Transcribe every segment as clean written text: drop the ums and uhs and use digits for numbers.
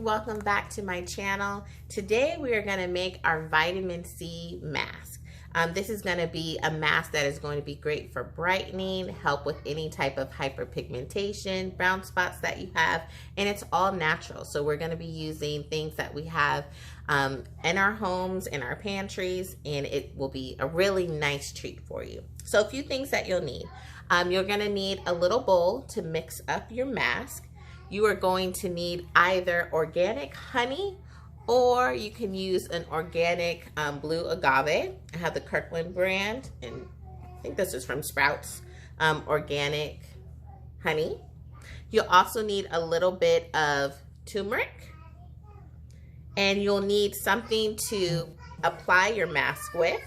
welcome back to my channel. Today we are going to make our vitamin C mask. This is going to be a mask that is going to be great for brightening, help with any type of hyperpigmentation, brown spots that you have, and it's all natural. So we're going to be using things that we have in our homes, in our pantries, and it will be a really nice treat for you. So a few things that you'll need. You're going to need a little bowl to mix up your mask. You are going to need either organic honey, or you can use an organic blue agave. I have the Kirkland brand, and I think this is from Sprouts, organic honey. You'll also need a little bit of turmeric, and you'll need something to apply your mask with,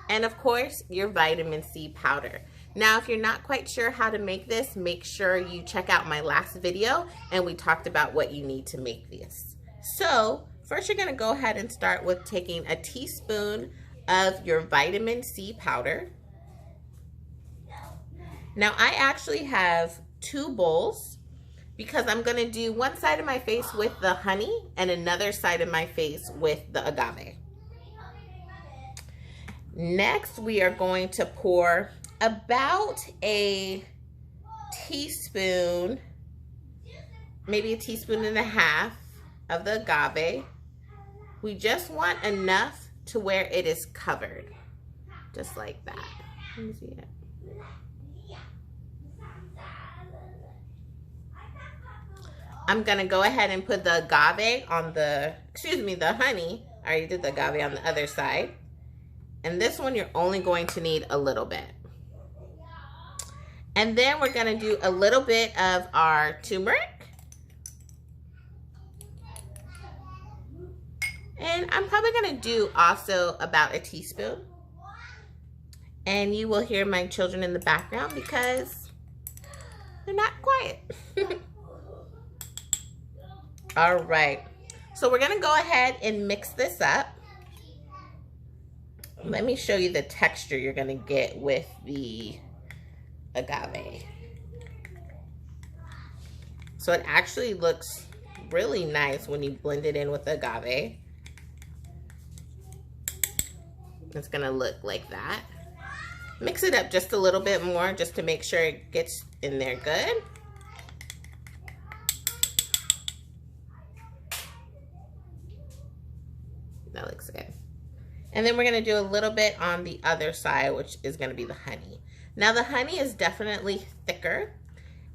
and of course your vitamin C powder. Now, if you're not quite sure how to make this, make sure you check out my last video, and we talked about what you need to make this. So first, you're going to go ahead and start with taking a teaspoon of your vitamin C powder. Now, I actually have 2 bowls because I'm going to do one side of my face with the honey and another side of my face with the agave. Next, we are going to pour about a teaspoon, maybe a teaspoon and a half of the agave. We just want enough to where it is covered, just like that. Let me see it. I'm gonna go ahead and put the agave on the, the honey. I already did the agave on the other side. And this one, you're only going to need a little bit. And then we're gonna do a little bit of our turmeric. And I'm probably gonna do also about a teaspoon. And you will hear my children in the background because they're not quiet. All right, so we're gonna go ahead and mix this up. Let me show you the texture you're gonna get with the agave. So it actually looks really nice when you blend it in with the agave. It's gonna look like that. Mix it up just a little bit more just to make sure it gets in there good. That looks good. And then we're gonna do a little bit on the other side, which is gonna be the honey. Now the honey is definitely thicker,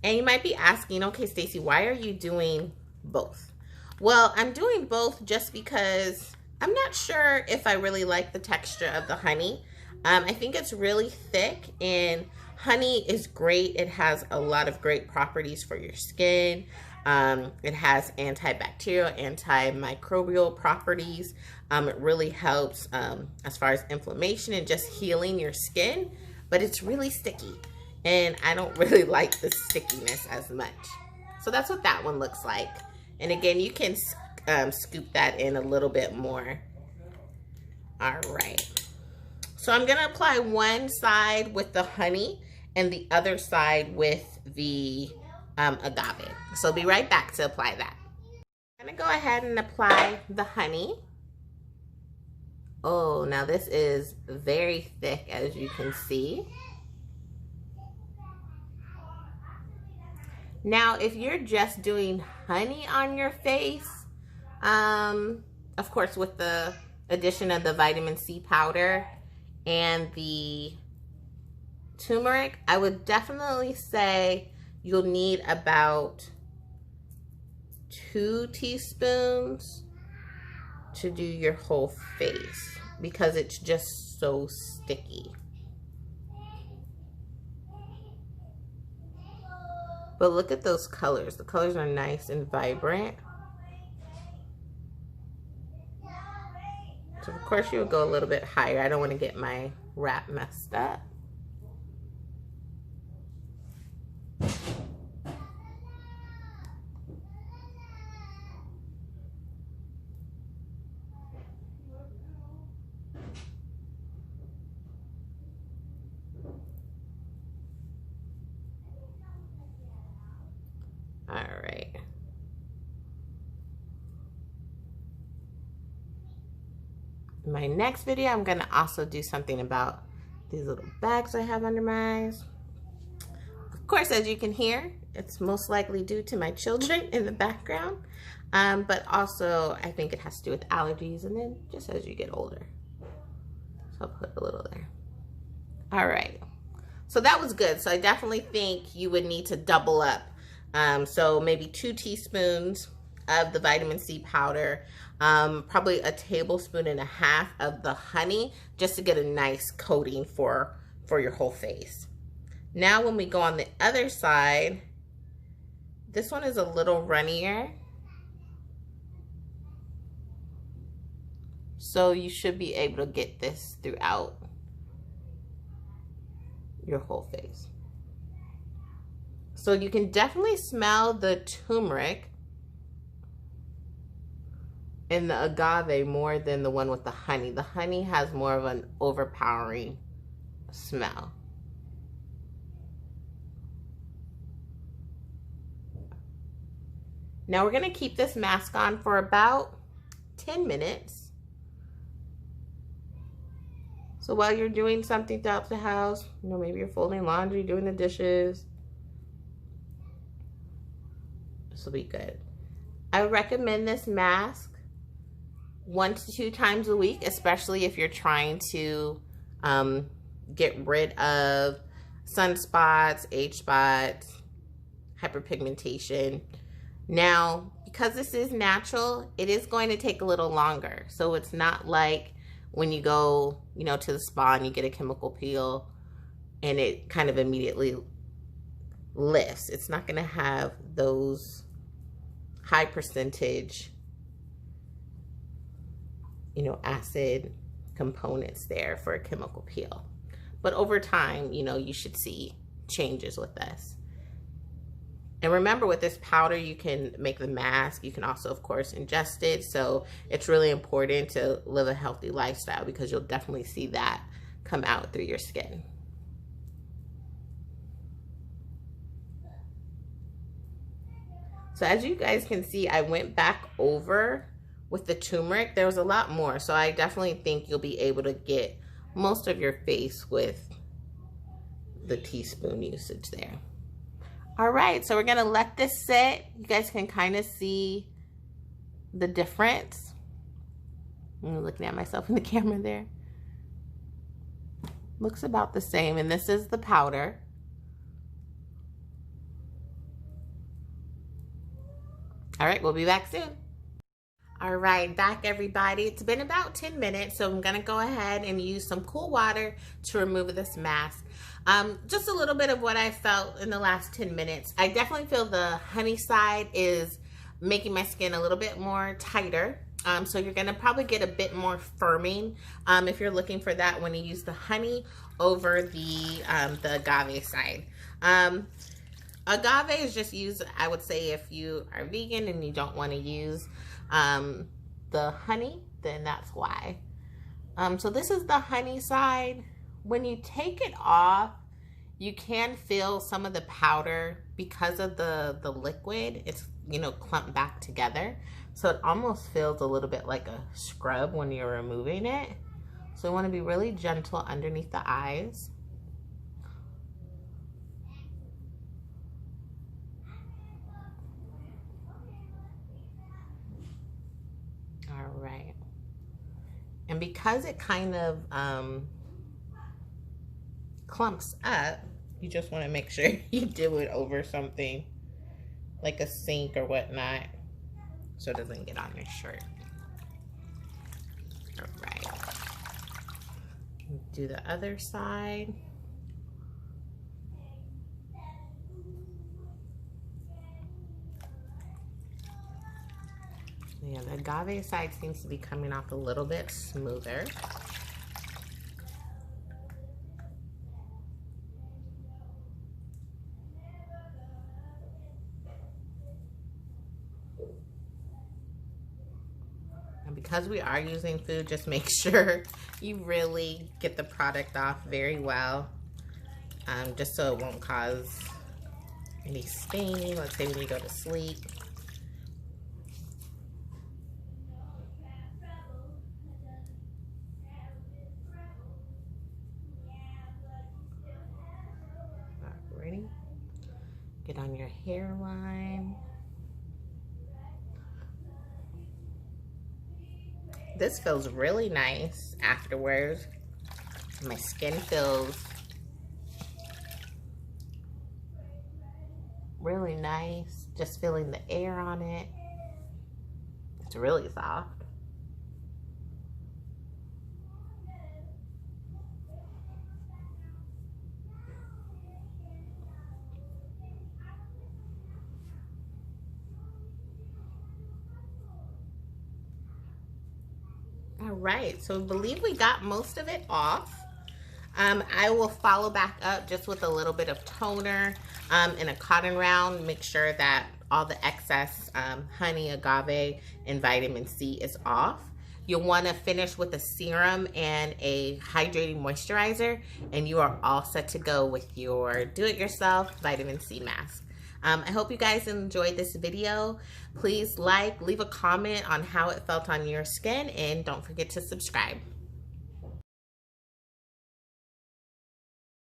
and you might be asking, okay, Stacy, why are you doing both? Well, I'm doing both just because I'm not sure if I really like the texture of the honey. I think it's really thick, and honey is great. It has a lot of great properties for your skin. It has antibacterial, antimicrobial properties. It really helps as far as inflammation and just healing your skin, but it's really sticky, and I don't really like the stickiness as much. So that's what that one looks like. And again, you can scoop that in a little bit more. All right. So I'm gonna apply one side with the honey and the other side with the agave. So I'll be right back to apply that. I'm gonna go ahead and apply the honey. Oh, now this is very thick, as you can see. Now, if you're just doing honey on your face, of course, with the addition of the vitamin C powder and the turmeric, I would definitely say you'll need about 2 teaspoons to do your whole face because it's just so sticky. But look at those colors. The colors are nice and vibrant. So of course you would go a little bit higher. I don't want to get my wrap messed up. All right. In my next video, I'm gonna also do something about these little bags I have under my eyes. Of course, as you can hear, it's most likely due to my children in the background, but also I think it has to do with allergies and then just as you get older. So I'll put a little there. All right, so that was good. So I definitely think you would need to double up. So maybe 2 teaspoons of the vitamin C powder, probably a tablespoon and a half of the honey, just to get a nice coating for your whole face. Now when we go on the other side, this one is a little runnier. So you should be able to get this throughout your whole face. So you can definitely smell the turmeric in the agave more than the one with the honey. The honey has more of an overpowering smell. Now we're gonna keep this mask on for about 10 minutes. So while you're doing something throughout the house, you know, maybe you're folding laundry, doing the dishes, this will be good. I recommend this mask 1 to 2 times a week, especially if you're trying to get rid of sunspots, age spots, hyperpigmentation. Now, because this is natural, it is going to take a little longer. So it's not like when you go, you know, to the spa and you get a chemical peel and it kind of immediately lifts. It's not going to have those high percentage, you know, acid components there for a chemical peel. But over time, you know, you should see changes with this. And remember, with this powder, you can make the mask. You can also, of course, ingest it. So it's really important to live a healthy lifestyle because you'll definitely see that come out through your skin. So as you guys can see, I went back over with the turmeric. There was a lot more. So I definitely think you'll be able to get most of your face with the teaspoon usage there. All right, so we're gonna let this sit. You guys can kind of see the difference. I'm looking at myself in the camera there. Looks about the same, and this is the powder. All right, we'll be back soon. All right, back everybody. It's been about 10 minutes, so I'm gonna go ahead and use some cool water to remove this mask. Just a little bit of what I felt in the last 10 minutes. I definitely feel the honey side is making my skin a little bit more tighter. So you're gonna probably get a bit more firming if you're looking for that when you use the honey over the agave side. Agave is just used, I would say, if you are vegan and you don't want to use the honey, then that's why. So this is the honey side. When you take it off, you can feel some of the powder because of the liquid. It's, you know, clumped back together. So it almost feels a little bit like a scrub when you're removing it. So you want to be really gentle underneath the eyes. All right. And because it kind of clumps up, you just want to make sure you do it over something like a sink or whatnot so it doesn't get on your shirt. All right. Do the other side. Yeah, the agave side seems to be coming off a little bit smoother. And because we are using food, just make sure you really get the product off very well, just so it won't cause any stain, let's say when you go to sleep. it on your hairline. This feels really nice afterwards. My skin feels really nice. Just feeling the air on it. It's really soft. All right, so I believe we got most of it off. I will follow back up just with a little bit of toner in a cotton round. Make sure that all the excess honey, agave, and vitamin C is off. You'll want to finish with a serum and a hydrating moisturizer, and you are all set to go with your do-it-yourself vitamin C mask. I hope you guys enjoyed this video. Please leave a comment on how it felt on your skin, and don't forget to subscribe.